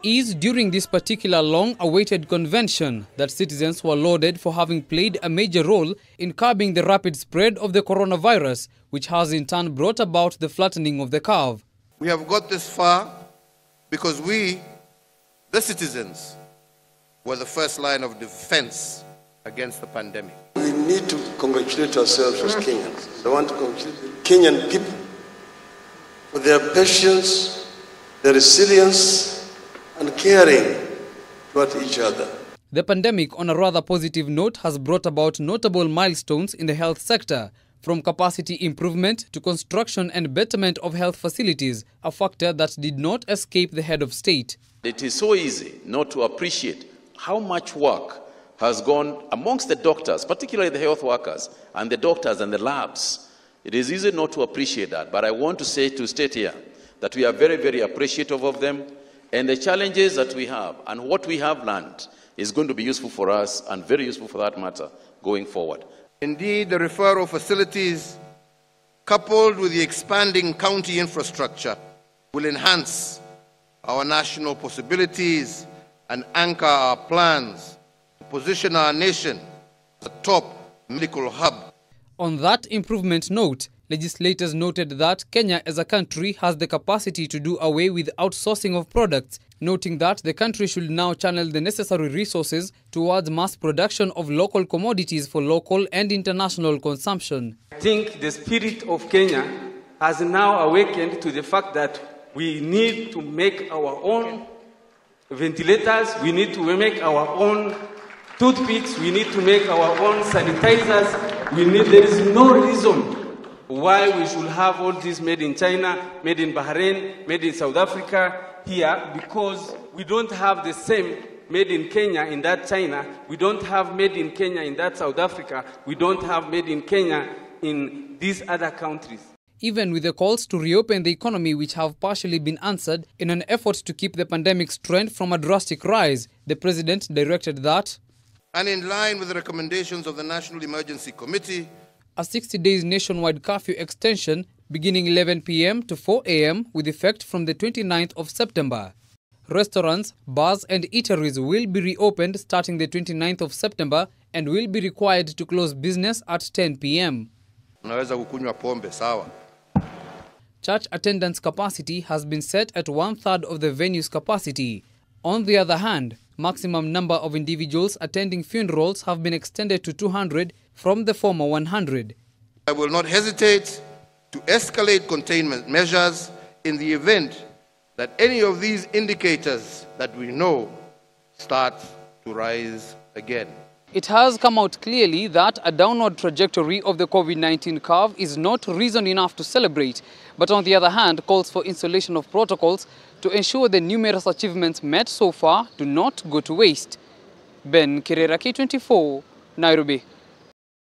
It is during this particular long-awaited convention that citizens were lauded for having played a major role in curbing the rapid spread of the coronavirus, which has in turn brought about the flattening of the curve. We have got this far because we, the citizens, were the first line of defense against the pandemic. We need to congratulate ourselves as Kenyans. I want to congratulate Kenyan people for their patience, their resilience, and caring toward each other. The pandemic, on a rather positive note, has brought about notable milestones in the health sector, from capacity improvement to construction and betterment of health facilities, a factor that did not escape the head of state. It is so easy not to appreciate how much work has gone amongst the doctors, particularly the health workers and the doctors and the labs. It is easy not to appreciate that, but I want to state here that we are very, very appreciative of them, and the challenges that we have and what we have learned is going to be useful for us and very useful for that matter going forward. Indeed, the referral facilities, coupled with the expanding county infrastructure, will enhance our national possibilities and anchor our plans to position our nation as a top medical hub. On that improvement note, legislators noted that Kenya as a country has the capacity to do away with outsourcing of products, noting that the country should now channel the necessary resources towards mass production of local commodities for local and international consumption. I think the spirit of Kenya has now awakened to the fact that we need to make our own ventilators, we need to make our own toothpicks, we need to make our own sanitizers. There is no reason why we should have all this made in China, made in Bahrain, made in South Africa here, because we don't have the same made in Kenya in that China, we don't have made in Kenya in that South Africa, we don't have made in Kenya in these other countries. Even with the calls to reopen the economy, which have partially been answered in an effort to keep the pandemic's trend from a drastic rise, the president directed that, and in line with the recommendations of the National Emergency Committee, a 60 days nationwide curfew extension beginning 11 p.m. to 4 a.m. with effect from the 29th of September. Restaurants, bars and eateries will be reopened starting the 29th of September and will be required to close business at 10 p.m. Church attendance capacity has been set at 1/3 of the venue's capacity. On the other hand, maximum number of individuals attending funerals have been extended to 200 from the former 100. I will not hesitate to escalate containment measures in the event that any of these indicators that we know start to rise again. It has come out clearly that a downward trajectory of the COVID-19 curve is not reason enough to celebrate, but on the other hand calls for installation of protocols to ensure the numerous achievements met so far do not go to waste. Ben Kirera, K24, Nairobi.